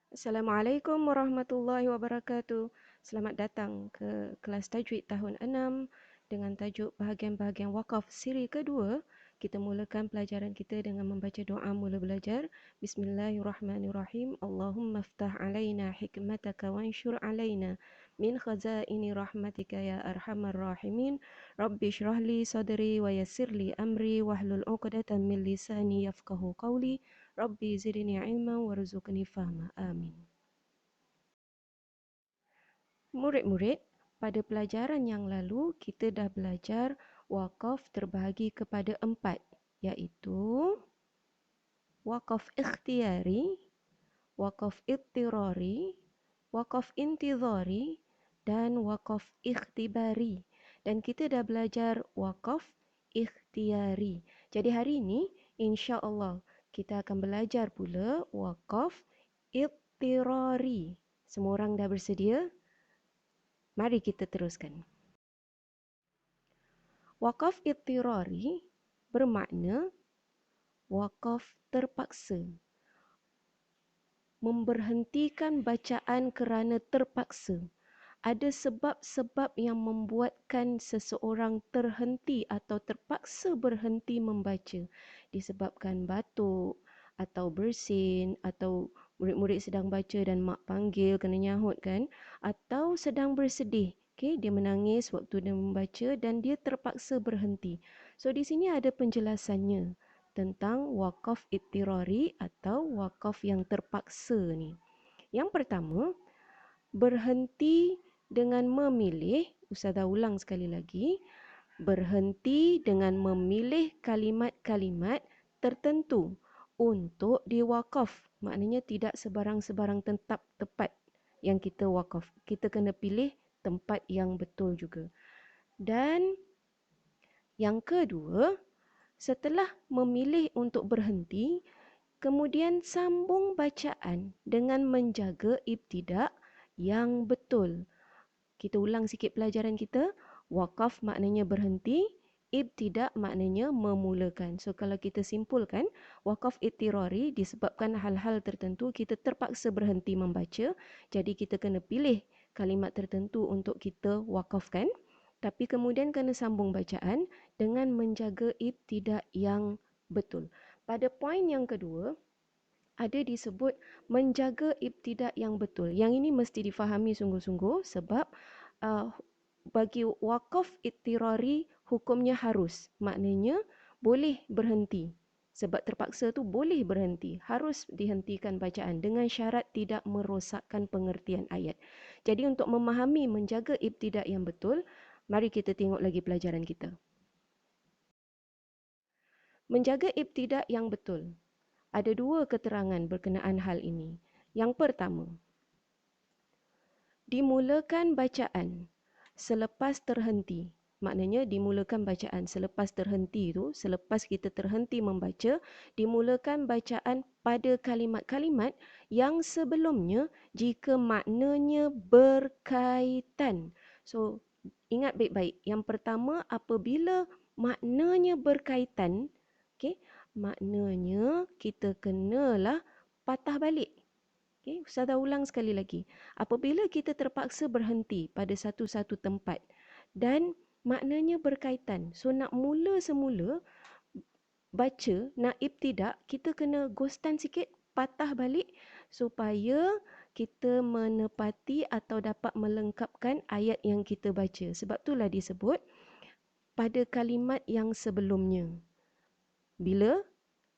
Assalamualaikum warahmatullahi wabarakatuh. Selamat datang ke kelas tajwid tahun 6 dengan tajuk bahagian-bahagian wakaf siri kedua. Kita mulakan pelajaran kita dengan membaca doa mula belajar. Bismillahirrahmanirrahim. Allahumma ftah alaina hikmataka wanshur alaina min khazaini rahmatika ya arhamar rahimin. Rabbi shrahli sadri wa yassirli amri wahlul uqdatan min lisani yafqahu qawli. Rabbi zidni ilman warzuqni fahma. Amin. Murid-murid, pada pelajaran yang lalu kita dah belajar wakaf terbahagi kepada 4, iaitu wakaf ikhtiyari, wakaf ittirari, wakaf intizari dan wakaf ikhtibari. Dan kita dah belajar wakaf ikhtiyari. Jadi hari ini insya-Allah kita akan belajar pula wakaf ittirari. Semua orang dah bersedia? Mari kita teruskan. Wakaf ittirari bermakna wakaf terpaksa. Memberhentikan bacaan kerana terpaksa. Ada sebab-sebab yang membuatkan seseorang terhenti atau terpaksa berhenti membaca. Disebabkan batuk atau bersin atau murid-murid sedang baca dan mak panggil kena nyahut kan, atau sedang bersedih. Okay, dia menangis waktu dia membaca dan dia terpaksa berhenti. So di sini ada penjelasannya tentang wakaf ittirari atau wakaf yang terpaksa ni. Yang pertama, berhenti dengan memilih, Ustazah ulang sekali lagi, berhenti dengan memilih kalimat-kalimat tertentu untuk diwakaf. Maknanya tidak sebarang-sebarang tepat yang kita wakaf. Kita kena pilih tempat yang betul juga. Dan yang kedua, setelah memilih untuk berhenti, kemudian sambung bacaan dengan menjaga ibtidak yang betul. Kita ulang sikit pelajaran kita. Wakaf maknanya berhenti, ibtidak maknanya memulakan. So kalau kita simpulkan, wakaf ittirari disebabkan hal-hal tertentu kita terpaksa berhenti membaca. Jadi kita kena pilih kalimat tertentu untuk kita wakafkan. Tapi kemudian kena sambung bacaan dengan menjaga ibtidak yang betul. Pada poin yang kedua, ada disebut menjaga ibtidak yang betul. Yang ini mesti difahami sungguh-sungguh sebab bagi wakaf ittirari hukumnya harus. Maknanya boleh berhenti. Sebab terpaksa tu boleh berhenti. Harus dihentikan bacaan dengan syarat tidak merosakkan pengertian ayat. Jadi untuk memahami menjaga ibtidak yang betul, mari kita tengok lagi pelajaran kita. Menjaga ibtidak yang betul. Ada dua keterangan berkenaan hal ini. Yang pertama, dimulakan bacaan selepas terhenti. Maknanya dimulakan bacaan selepas terhenti tu, selepas kita terhenti membaca, dimulakan bacaan pada kalimat-kalimat yang sebelumnya jika maknanya berkaitan. So, ingat baik-baik. Yang pertama, apabila maknanya berkaitan, okay, maknanya kita kenalah patah balik. Okay, Ustazah ulang sekali lagi. Apabila kita terpaksa berhenti pada satu-satu tempat dan maknanya berkaitan. So nak mula semula baca, nak ibtidak, kita kena ghostan sikit, patah balik supaya kita menepati atau dapat melengkapkan ayat yang kita baca. Sebab itulah disebut pada kalimat yang sebelumnya. Bila?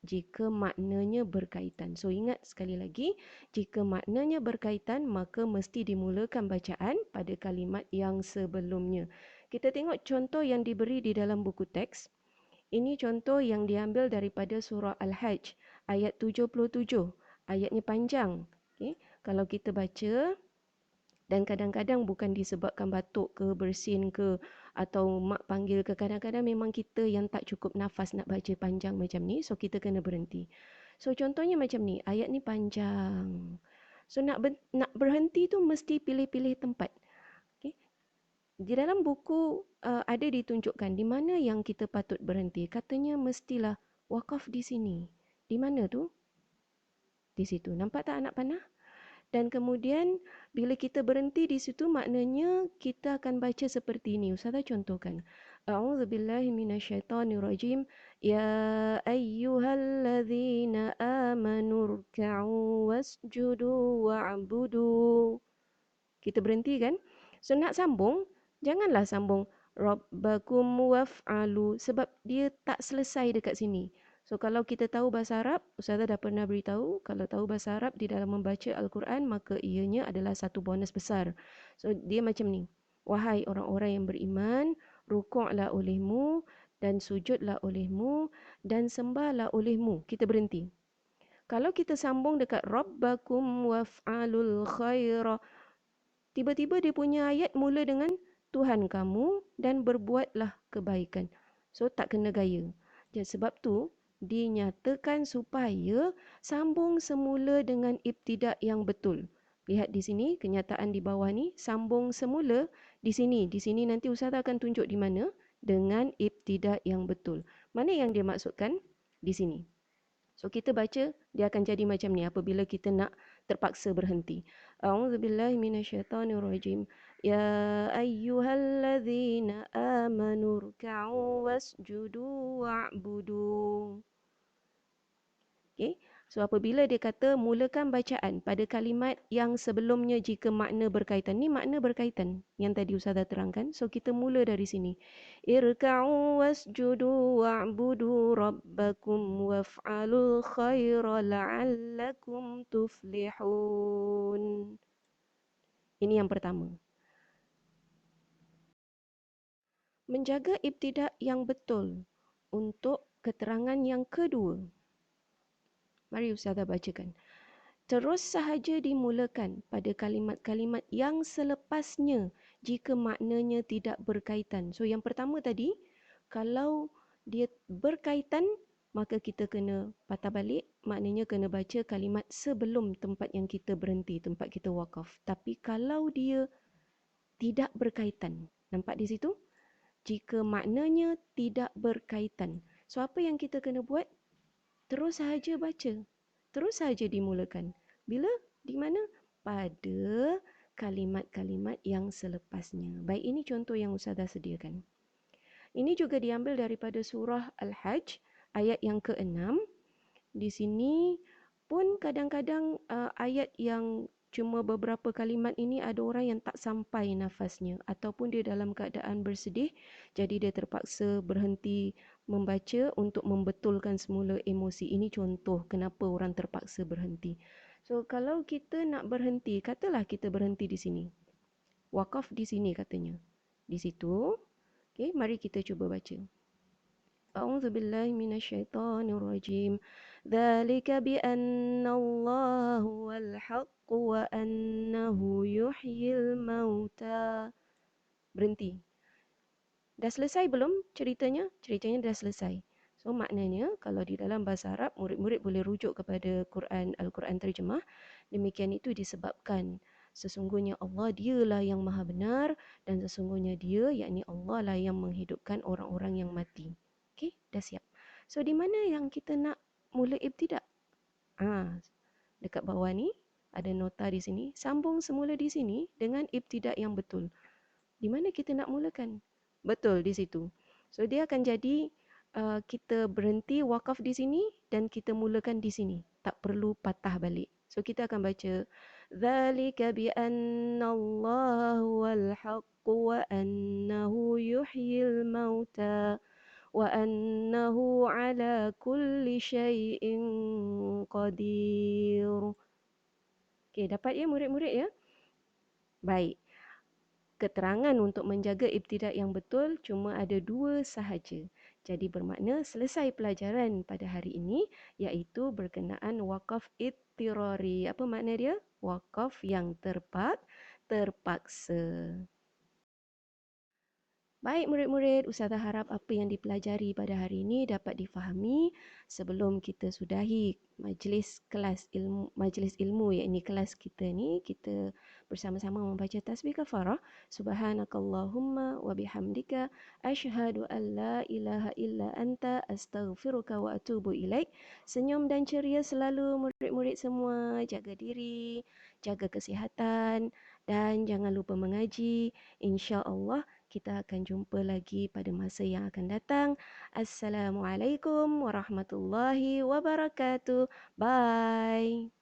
Jika maknanya berkaitan. So ingat sekali lagi, jika maknanya berkaitan, maka mesti dimulakan bacaan pada kalimat yang sebelumnya. Kita tengok contoh yang diberi di dalam buku teks. Ini contoh yang diambil daripada surah Al-Hajj, ayat 77. Ayatnya panjang. Okay. Kalau kita baca, dan kadang-kadang bukan disebabkan batuk ke, bersin ke, atau mak panggil ke, kadang-kadang memang kita yang tak cukup nafas nak baca panjang macam ni, so kita kena berhenti. So contohnya macam ni, ayat ni panjang. So nak berhenti tu mesti pilih-pilih tempat. Okay. Di dalam buku ada ditunjukkan di mana yang kita patut berhenti. Katanya mestilah wakaf di sini. Di mana tu? Di situ. Nampak tak anak panah? Dan kemudian bila kita berhenti di situ maknanya kita akan baca seperti ini. Ustazah contohkan. A'udzubillahi minasyaitonirrajim. Ya ayyuhalladzina amanu rka'u wasjudu wa'budu. Kita berhenti kan? So nak sambung, janganlah sambung Rabbakum waf'alu sebab dia tak selesai dekat sini. So kalau kita tahu bahasa Arab, Ustazah dah pernah beritahu, kalau tahu bahasa Arab di dalam membaca Al-Quran, maka ianya adalah satu bonus besar. So dia macam ni. Wahai orang-orang yang beriman, rukuklah olehmu dan sujudlah olehmu dan sembahlah olehmu. Kita berhenti. Kalau kita sambung dekat Rabbakum waf'alul khaira, tiba-tiba dia punya ayat mula dengan Tuhan kamu dan berbuatlah kebaikan. So tak kena gaya. Jadi sebab tu dinyatakan supaya sambung semula dengan ibtidak yang betul. Lihat di sini kenyataan di bawah ni sambung semula di sini. Di sini nanti Ustazah akan tunjuk di mana dengan ibtidak yang betul. Mana yang dia maksudkan? Di sini. So kita baca dia akan jadi macam ni apabila kita nak terpaksa berhenti. A'udzubillahi minasyaitonirrajim. Ya ayyuhalladzina amanu rka'u wasjudu wa'budu. Okey. So apabila dia kata mulakan bacaan pada kalimat yang sebelumnya jika makna berkaitan. Ni makna berkaitan yang tadi Ustazah terangkan. So kita mula dari sini. Irka'u wasjudu wa'budu rabbakum waf'alul khaira la'allakum tuflihun. Ini yang pertama. Menjaga ibtidak yang betul untuk keterangan yang kedua. Mari Ustazah bacakan. Terus sahaja dimulakan pada kalimat-kalimat yang selepasnya jika maknanya tidak berkaitan. So yang pertama tadi, kalau dia berkaitan, maka kita kena patah balik. Maknanya kena baca kalimat sebelum tempat yang kita berhenti, tempat kita wakaf. Tapi kalau dia tidak berkaitan, nampak di situ? Jika maknanya tidak berkaitan. So apa yang kita kena buat? Terus sahaja baca. Terus sahaja dimulakan. Bila? Di mana? Pada kalimat-kalimat yang selepasnya. Baik, ini contoh yang Ustazah sediakan. Ini juga diambil daripada surah Al-Hajj ayat yang ke-6. Di sini pun kadang-kadang ayat yang cuma beberapa kalimat ini ada orang yang tak sampai nafasnya ataupun dia dalam keadaan bersedih jadi dia terpaksa berhenti membaca untuk membetulkan semula emosi. Ini contoh kenapa orang terpaksa berhenti. So kalau kita nak berhenti, katalah kita berhenti di sini. Wakaf di sini katanya. Di situ. Okey, mari kita cuba baca. أعوذ بالله من الشيطان الرجيم ذلك بأن الله هو الحق وأنه يحيي الموتى. Berhenti. Dah selesai belum ceritanya? Ceritanya dah selesai. So maknanya kalau di dalam bahasa Arab murid-murid boleh rujuk kepada Al-Quran terjemah. Demikian itu disebabkan sesungguhnya Allah dialah yang maha benar dan sesungguhnya dia yakni Allah lah yang menghidupkan orang-orang yang mati. Okey, dah siap. So di mana yang kita nak mula ibtidak? Dekat bawah ni ada nota di sini. Sambung semula di sini dengan ibtidak yang betul. Di mana kita nak mulakan? Betul di situ. So dia akan jadi kita berhenti wakaf di sini dan kita mulakan di sini. Tak perlu patah balik. So kita akan baca Dzalika bi anna Allah wal haqq wa annahu yuhyil mauta wa annahu ala kulli syai'in qadir. Okey, dapat ya murid-murid ya? Baik. Keterangan untuk menjaga ibtidak yang betul cuma ada dua sahaja. Jadi bermakna selesai pelajaran pada hari ini iaitu berkenaan wakaf ittirari. Apa makna dia? Wakaf yang terpaksa. Baik murid-murid, Ustazah harap apa yang dipelajari pada hari ini dapat difahami sebelum kita sudahi majlis ilmu iaitu kelas kita ni. Kita bersama-sama membaca tasbih kafarah. Subhanakallahumma wa bihamdika asyhadu an la ilaha illa anta astaghfiruka wa atubu ilaik. Senyum dan ceria selalu murid-murid semua. Jaga diri, jaga kesihatan dan jangan lupa mengaji. Insya-Allah kita akan jumpa lagi pada masa yang akan datang. Assalamualaikum warahmatullahi wabarakatuh. Bye.